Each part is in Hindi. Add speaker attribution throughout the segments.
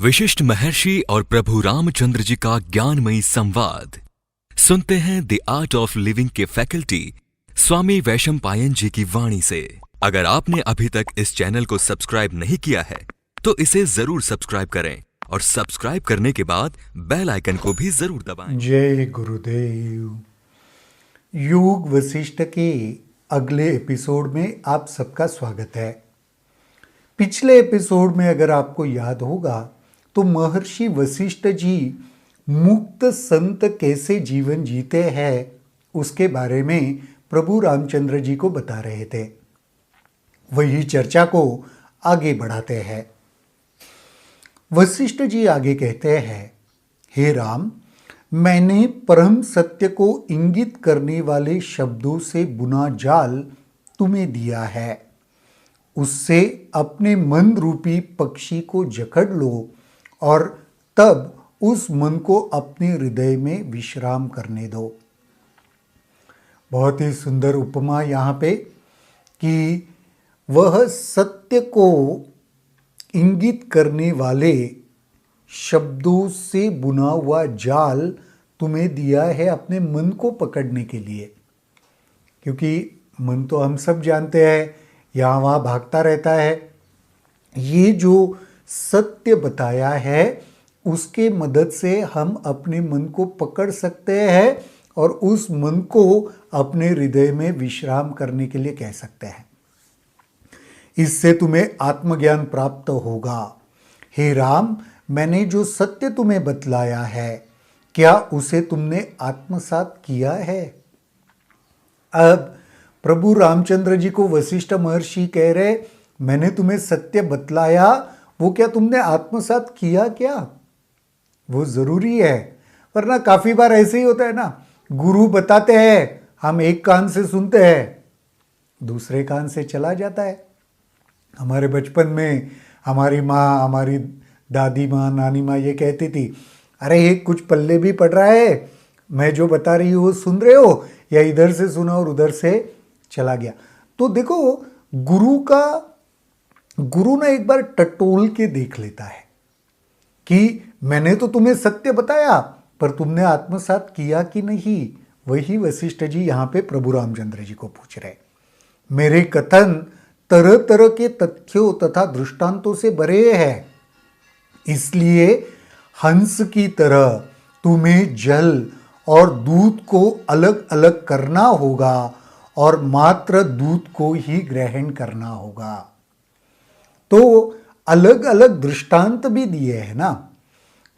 Speaker 1: विशिष्ट महर्षि और प्रभु रामचंद्र जी का ज्ञानमयी संवाद सुनते हैं द आर्ट ऑफ लिविंग के फैकल्टी स्वामी वैशंपायन जी की वाणी से। अगर आपने अभी तक इस चैनल को सब्सक्राइब नहीं किया है तो इसे जरूर सब्सक्राइब करें और सब्सक्राइब करने के बाद बेल आइकन को भी जरूर दबाएं।
Speaker 2: जय गुरुदेव। योग वशिष्ठ के अगले एपिसोड में आप सबका स्वागत है। पिछले एपिसोड में अगर आपको याद होगा तो महर्षि वशिष्ठ जी मुक्त संत कैसे जीवन जीते हैं उसके बारे में प्रभु रामचंद्र जी को बता रहे थे। वही चर्चा को आगे बढ़ाते हैं। वशिष्ठ जी आगे कहते हैं, हे राम, मैंने परम सत्य को इंगित करने वाले शब्दों से बुना जाल तुम्हें दिया है। उससे अपने मन रूपी पक्षी को जकड़ लो और तब उस मन को अपने हृदय में विश्राम करने दो। बहुत ही सुंदर उपमा यहाँ पे कि वह सत्य को इंगित करने वाले शब्दों से बुना हुआ जाल तुम्हें दिया है अपने मन को पकड़ने के लिए, क्योंकि मन तो हम सब जानते हैं यहाँ वहाँ भागता रहता है। ये जो सत्य बताया है उसके मदद से हम अपने मन को पकड़ सकते हैं और उस मन को अपने हृदय में विश्राम करने के लिए कह सकते हैं। इससे तुम्हें आत्मज्ञान प्राप्त होगा। हे राम, मैंने जो सत्य तुम्हें बतलाया है क्या उसे तुमने आत्मसात किया है? अब प्रभु रामचंद्र जी को वशिष्ठ महर्षि कह रहे, मैंने तुम्हें सत्य बतलाया, वो क्या तुमने आत्मसात किया क्या? वो जरूरी है, वरना काफी बार ऐसे ही होता है ना, गुरु बताते हैं, हम एक कान से सुनते हैं, दूसरे कान से चला जाता है। हमारे बचपन में हमारी माँ, हमारी दादी माँ, नानी माँ ये कहती थी, अरे ये कुछ पल्ले भी पड़ रहा है, मैं जो बता रही हूँ वो सुन रहे हो, या इधर से सुना और उधर से चला गया। तो देखो, गुरु ना एक बार टटोल के देख लेता है कि मैंने तो तुम्हें सत्य बताया पर तुमने आत्मसात किया कि नहीं। वही वशिष्ठ जी यहाँ पे प्रभु रामचंद्र जी को पूछ रहे। मेरे कथन तरह तरह के तथ्यों तथा दृष्टांतों से भरे हैं, इसलिए हंस की तरह तुम्हें जल और दूध को अलग अलग करना होगा और मात्र दूध को ही ग्रहण करना होगा। तो अलग अलग दृष्टांत भी दिए हैं ना,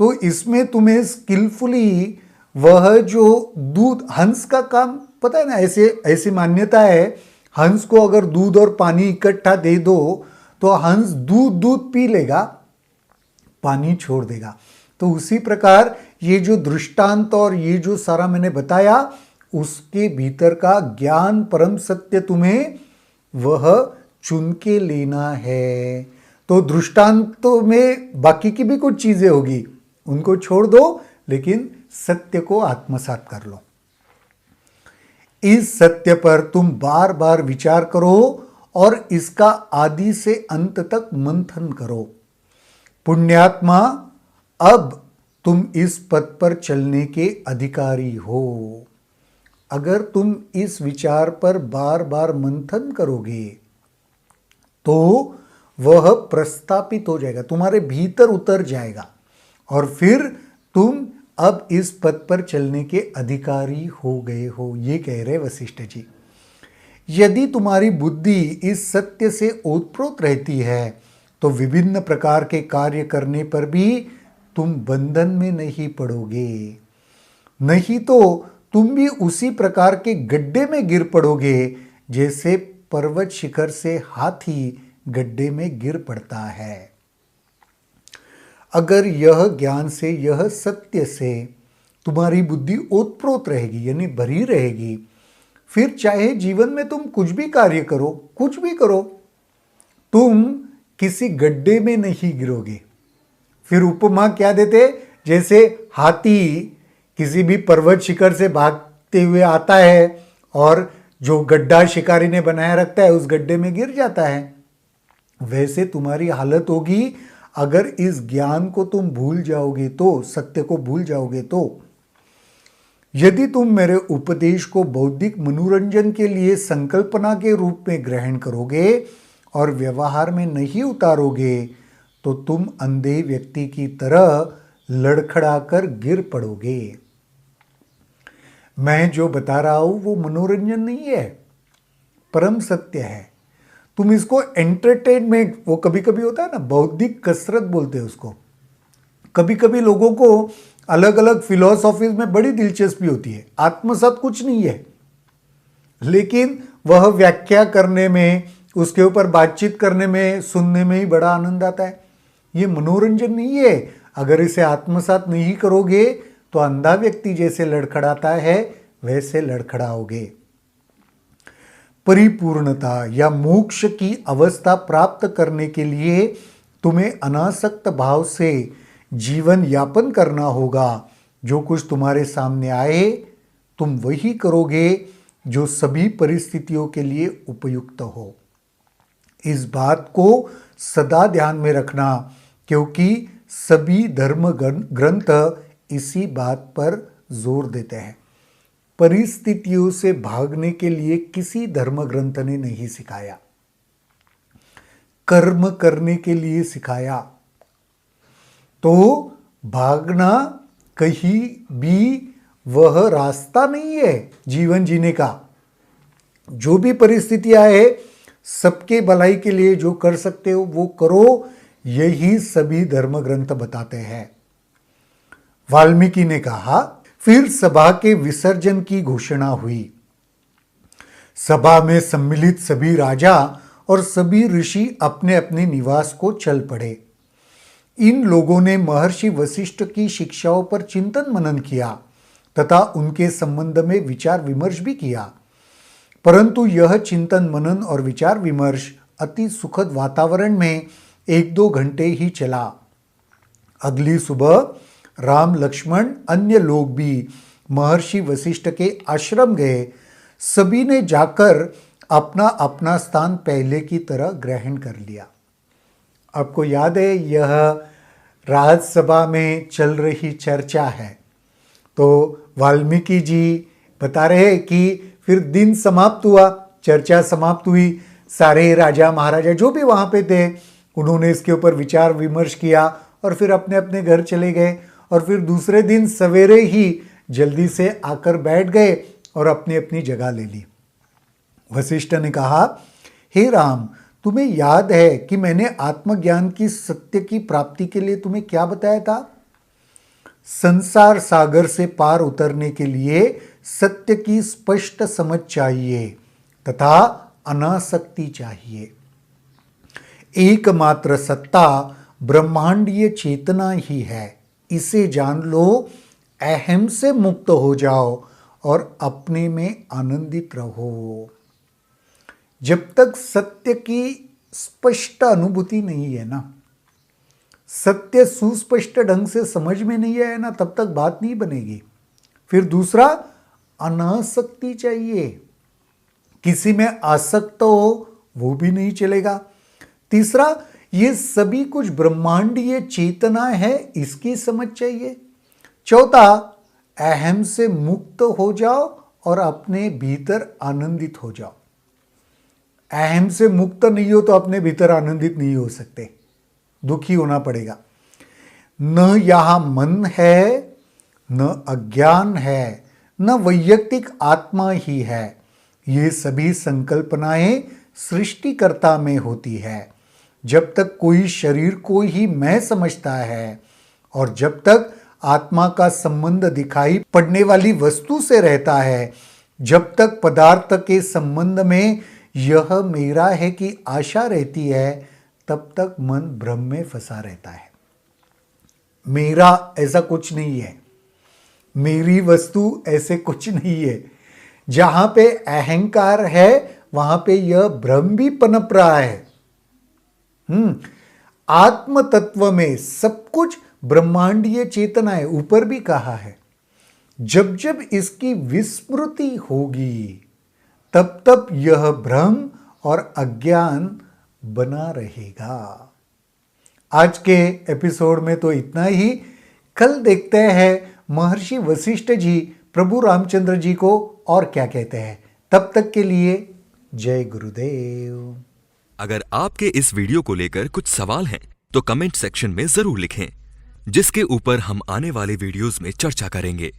Speaker 2: तो इसमें तुम्हें स्किलफुली वह जो दूध, हंस का काम पता है ना, ऐसी मान्यता है, हंस को अगर दूध और पानी इकट्ठा दे दो तो हंस दूध पी लेगा, पानी छोड़ देगा। तो उसी प्रकार ये जो दृष्टांत और ये जो सारा मैंने बताया उसके भीतर का ज्ञान परम सत्य तुम्हें वह चुन के लेना है। तो दृष्टांतों में बाकी की भी कुछ चीजें होगी, उनको छोड़ दो, लेकिन सत्य को आत्मसात कर लो। इस सत्य पर तुम बार बार विचार करो और इसका आदि से अंत तक मंथन करो। पुण्यात्मा, अब तुम इस पथ पर चलने के अधिकारी हो। अगर तुम इस विचार पर बार बार मंथन करोगे तो वह प्रस्थापित हो जाएगा, तुम्हारे भीतर उतर जाएगा और फिर तुम अब इस पथ पर चलने के अधिकारी हो गए हो। ये कह रहे वशिष्ठ जी। यदि तुम्हारी बुद्धि इस सत्य से ओतप्रोत रहती है तो विभिन्न प्रकार के कार्य करने पर भी तुम बंधन में नहीं पड़ोगे, नहीं तो तुम भी उसी प्रकार के गड्ढे में गिर पड़ोगे जैसे पर्वत शिखर से हाथी गड्ढे में गिर पड़ता है। अगर यह ज्ञान से, यह सत्य से तुम्हारी बुद्धि ओतप्रोत रहेगी, यानी भरी रहेगी, फिर चाहे जीवन में तुम कुछ भी कार्य करो, कुछ भी करो, तुम किसी गड्ढे में नहीं गिरोगे। फिर उपमा क्या देते, जैसे हाथी किसी भी पर्वत शिखर से भागते हुए आता है और जो गड्ढा शिकारी ने बनाया रखता है उस गड्ढे में गिर जाता है। वैसे तुम्हारी हालत होगी अगर इस ज्ञान को तुम भूल जाओगे तो, सत्य को भूल जाओगे तो, यदि तुम मेरे उपदेश को बौद्धिक मनोरंजन के लिए संकल्पना के रूप में ग्रहण करोगे और व्यवहार में नहीं उतारोगे तो तुम अंधे व्यक्ति की तरह लड़खड़ाकर गिर पड़ोगे। मैं जो बता रहा हूं वो मनोरंजन नहीं है, परम सत्य है। तुम इसको एंटरटेनमेंट, वो कभी कभी होता है ना, बौद्धिक कसरत बोलते हैं उसको। कभी कभी लोगों को अलग अलग फिलॉसॉफीज में बड़ी दिलचस्पी होती है, आत्मसात कुछ नहीं है, लेकिन वह व्याख्या करने में, उसके ऊपर बातचीत करने में, सुनने में ही बड़ा आनंद आता है। ये मनोरंजन नहीं है। अगर इसे आत्मसात नहीं करोगे तो अंधा व्यक्ति जैसे लड़खड़ाता है वैसे लड़खड़ाओगे। परिपूर्णता या मोक्ष की अवस्था प्राप्त करने के लिए तुम्हें अनासक्त भाव से जीवन यापन करना होगा। जो कुछ तुम्हारे सामने आए तुम वही करोगे जो सभी परिस्थितियों के लिए उपयुक्त हो। इस बात को सदा ध्यान में रखना, क्योंकि सभी धर्म ग्रंथ इसी बात पर जोर देते हैं। परिस्थितियों से भागने के लिए किसी धर्म ग्रंथ ने नहीं सिखाया, कर्म करने के लिए सिखाया। तो भागना कहीं भी वह रास्ता नहीं है जीवन जीने का। जो भी परिस्थितियां है, सबके भलाई के लिए जो कर सकते हो वो करो, यही सभी धर्म ग्रंथ बताते हैं। वाल्मीकि ने कहा, फिर सभा के विसर्जन की घोषणा हुई। सभा में सम्मिलित सभी राजा और सभी ऋषि अपने अपने निवास को चल पड़े। इन लोगों ने महर्षि वशिष्ठ की शिक्षाओं पर चिंतन मनन किया तथा उनके संबंध में विचार विमर्श भी किया। परंतु यह चिंतन मनन और विचार विमर्श अति सुखद वातावरण में 1-2 घंटे ही चला। अगली सुबह राम, लक्ष्मण, अन्य लोग भी महर्षि वशिष्ठ के आश्रम गए। सभी ने जाकर अपना अपना स्थान पहले की तरह ग्रहण कर लिया। आपको याद है, यह राज्यसभा में चल रही चर्चा है। तो वाल्मीकि जी बता रहे हैं कि फिर दिन समाप्त हुआ, चर्चा समाप्त हुई। सारे राजा महाराजा जो भी वहाँ पे थे उन्होंने इसके ऊपर विचार विमर्श किया और फिर अपने अपने घर चले गए। और फिर दूसरे दिन सवेरे ही जल्दी से आकर बैठ गए और अपनी अपनी जगह ले ली। वशिष्ठ ने कहा, हे राम, तुम्हें याद है कि मैंने आत्मज्ञान की सत्य की प्राप्ति के लिए तुम्हें क्या बताया था? संसार सागर से पार उतरने के लिए सत्य की स्पष्ट समझ चाहिए तथा अनासक्ति चाहिए। एकमात्र सत्ता ब्रह्मांडीय चेतना ही है। इसे जान लो, अहम से मुक्त हो जाओ और अपने में आनंदित रहो। जब तक सत्य की स्पष्ट अनुभूति नहीं है ना, सत्य सुस्पष्ट ढंग से समझ में नहीं आया ना, तब तक बात नहीं बनेगी। फिर दूसरा, अनासक्ति चाहिए। किसी में आसक्त हो वो भी नहीं चलेगा। तीसरा, ये सभी कुछ ब्रह्मांडीय चेतना है, इसकी समझ चाहिए। चौथा, अहम से मुक्त हो जाओ और अपने भीतर आनंदित हो जाओ। अहम से मुक्त नहीं हो तो अपने भीतर आनंदित नहीं हो सकते, दुखी होना पड़ेगा। न यहां मन है, न अज्ञान है, न वैयक्तिक आत्मा ही है। ये सभी संकल्पनाएं सृष्टिकर्ता में होती है। जब तक कोई शरीर को ही मैं समझता है और जब तक आत्मा का संबंध दिखाई पड़ने वाली वस्तु से रहता है, जब तक पदार्थ के संबंध में यह मेरा है कि आशा रहती है, तब तक मन भ्रम में फंसा रहता है। मेरा ऐसा कुछ नहीं है, मेरी वस्तु ऐसे कुछ नहीं है। जहां पे अहंकार है वहां पे यह भ्रम भी पनप रहा है। आत्म तत्व में सब कुछ ब्रह्मांडीय चेतना है। ऊपर भी कहा है, जब जब इसकी विस्मृति होगी तब तब यह भ्रम और अज्ञान बना रहेगा। आज के एपिसोड में तो इतना ही। कल देखते हैं महर्षि वशिष्ठ जी प्रभु रामचंद्र जी को और क्या कहते हैं। तब तक के लिए जय गुरुदेव।
Speaker 1: अगर आपके इस वीडियो को लेकर कुछ सवाल हैं तो कमेंट सेक्शन में जरूर लिखें, जिसके ऊपर हम आने वाले वीडियोस में चर्चा करेंगे।